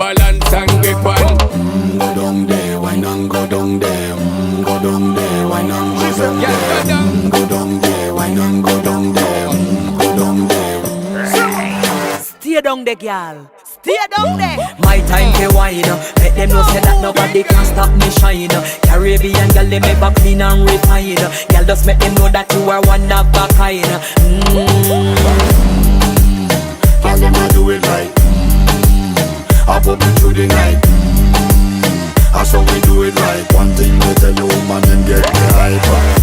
balance and grip on. Go down there, why not go down there? Go down there, why not go down there? Go down there, why not go down there? Go down there. Stay down there, girl. Stay down there. My time to wine. Let them know say that nobody can stop me shine. Caribbean girl, they make back clean and refine. Girl, just make them know that you are one of a kind. Girl, them a do it right. I pop it through the night. That's how we do it right. One thing we tell you, woman, them get the hype.